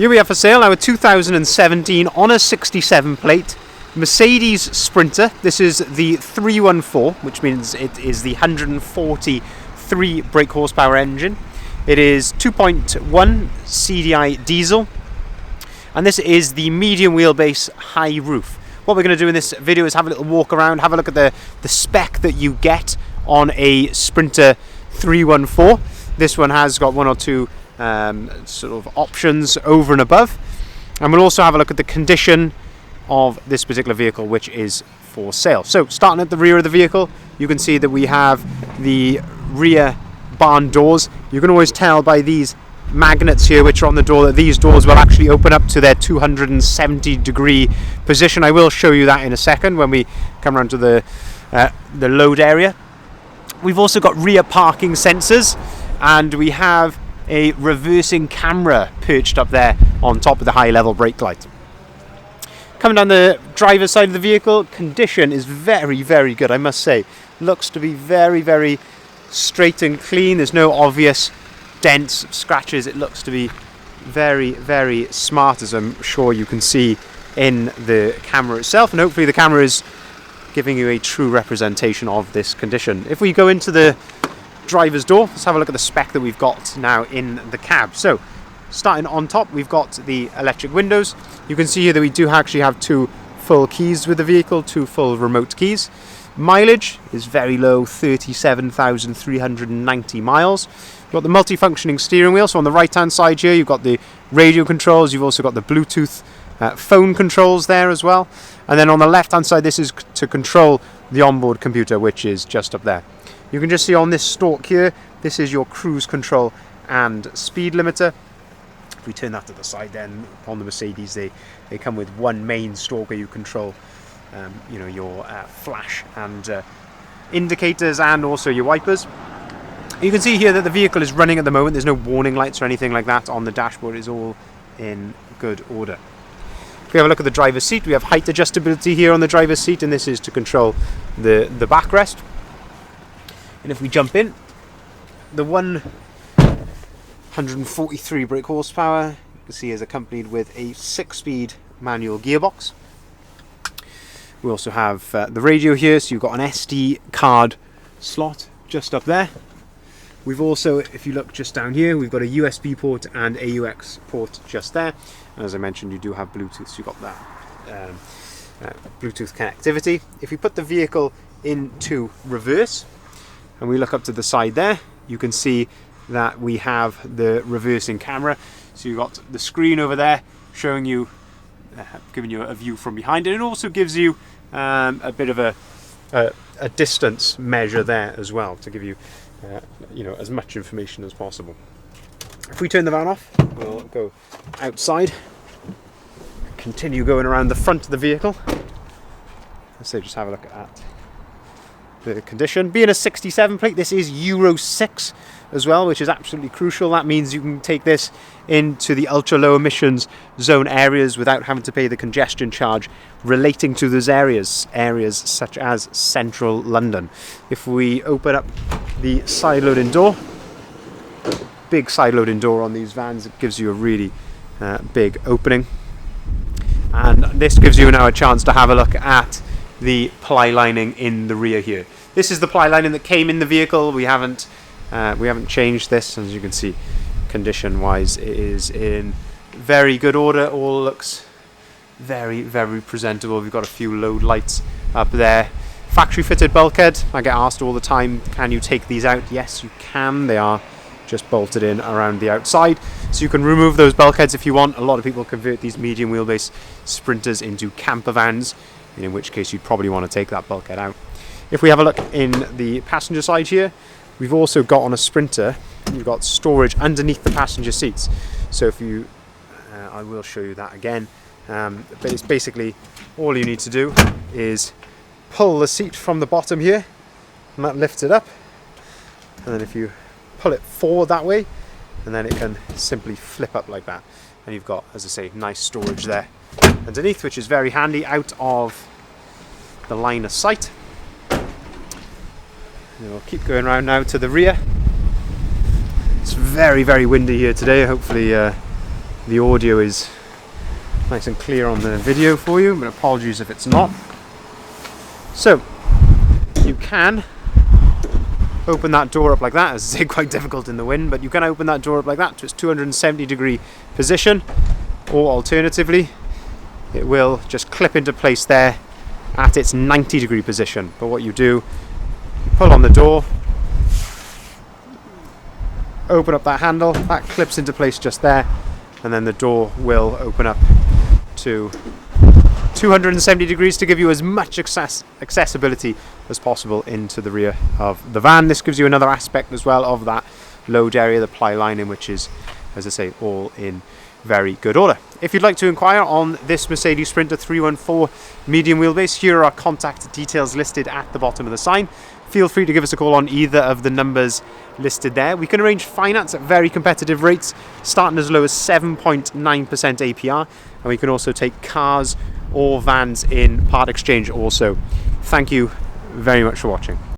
Here we have for sale our 2017 on a 67 plate Mercedes Sprinter. This is the 314, which means it is the 143 brake horsepower engine. It is 2.1 CDI diesel, and this is the medium wheelbase high roof. What we're going to do in this video is have a little walk around, have a look at the spec that you get on a Sprinter 314. This one has got one or two sort of options over and above, and we'll also have a look at the condition of this particular vehicle, which is for sale. So starting at the rear of the vehicle, you can see that we have the rear barn doors. You can always tell by these magnets here which are on the door that these doors will actually open up to their 270 degree position. I will show you that in a second when we come around to the load area. We've also got rear parking sensors, and we have a reversing camera perched up there on top of the high level brake light. Coming down the driver's side of the vehicle, condition is very, very good, I must say. Looks to be very, very straight and clean. There's no obvious dents, scratches. It looks to be very, very smart, as I'm sure you can see in the camera itself, and hopefully the camera is giving you a true representation of this condition. If we go into the driver's door, let's have a look at the spec that we've got now in the cab. So starting on top, we've got the electric windows. You can see here that we do actually have two full keys with the vehicle, two full remote keys. Mileage is very low, 37,390 miles. You've got the multifunctioning steering wheel. So on the right hand side here, you've got the radio controls. You've also got the Bluetooth phone controls there as well. And then on the left hand side, this is to control the onboard computer, which is just up there. You can just see on this stalk here, this is your cruise control and speed limiter. If we turn that to the side, then on the Mercedes, they come with one main stalk where you control your flash and indicators, and also your wipers. You can see here that the vehicle is running at the moment. There's no warning lights or anything like that on the dashboard. It's all in good order. If we have a look at the driver's seat, we have height adjustability here on the driver's seat, and this is to control the backrest. And if we jump in, the 143 brake horsepower, you can see is accompanied with a 6-speed manual gearbox. We also have the radio here, so you've got an SD card slot just up there. We've also, if you look just down here, we've got a USB port and AUX port just there. And as I mentioned, you do have Bluetooth, so you've got that Bluetooth connectivity. If we put the vehicle into reverse, and we look up to the side there, you can see that we have the reversing camera. So you've got the screen over there showing you, giving you a view from behind, and it also gives you a bit of a distance measure there as well, to give you as much information as possible. If we turn the van off, we'll go outside, continue going around the front of the vehicle. So just have a look at the condition. Being a 67 plate, this is Euro 6 as well, which is absolutely crucial. That means you can take this into the ultra low emissions zone areas without having to pay the congestion charge relating to those areas such as central London. If we open up the side loading door, big side loading door on these vans, it gives you a really big opening, and this gives you now a chance to have a look at the ply lining in the rear here. This is the ply lining that came in the vehicle. We haven't changed this. As you can see, condition wise, it is in very good order. All looks very, very presentable. We've got a few load lights up there. Factory fitted bulkhead. I get asked all the time, can you take these out? Yes, you can. They are just bolted in around the outside, so you can remove those bulkheads if you want. A lot of people convert these medium wheelbase Sprinters into camper vans, in which case you'd probably want to take that bulkhead out. If we have a look in the passenger side here, we've also got on a Sprinter, you've got storage underneath the passenger seats. So if you, I will show you that again, but it's basically all you need to do is pull the seat from the bottom here, and that lifts it up, and then if you pull it forward that way, and then it can simply flip up like that, and you've got, as I say, nice storage there underneath, which is very handy out of the line of sight. And we'll keep going around now to the rear. It's very, very windy here today. Hopefully the audio is nice and clear on the video for you, but apologies if it's not. So you can open that door up like that. As I say, quite difficult in the wind, but you can open that door up like that to its 270 degree position, or alternatively it will just clip into place there at its 90 degree position. But what you do, pull on the door, open up that handle, that clips into place just there, and then the door will open up to 270 degrees to give you as much accessibility as possible into the rear of the van. This gives you another aspect as well of that load area, the ply lining, which is, as I say, all in very good order. If you'd like to inquire on this Mercedes Sprinter 314 medium wheelbase, here are our contact details listed at the bottom of the sign. Feel free to give us a call on either of the numbers listed there. We can arrange finance at very competitive rates, starting as low as 7.9% APR, and we can also take cars or vans in part exchange also. Thank you very much for watching.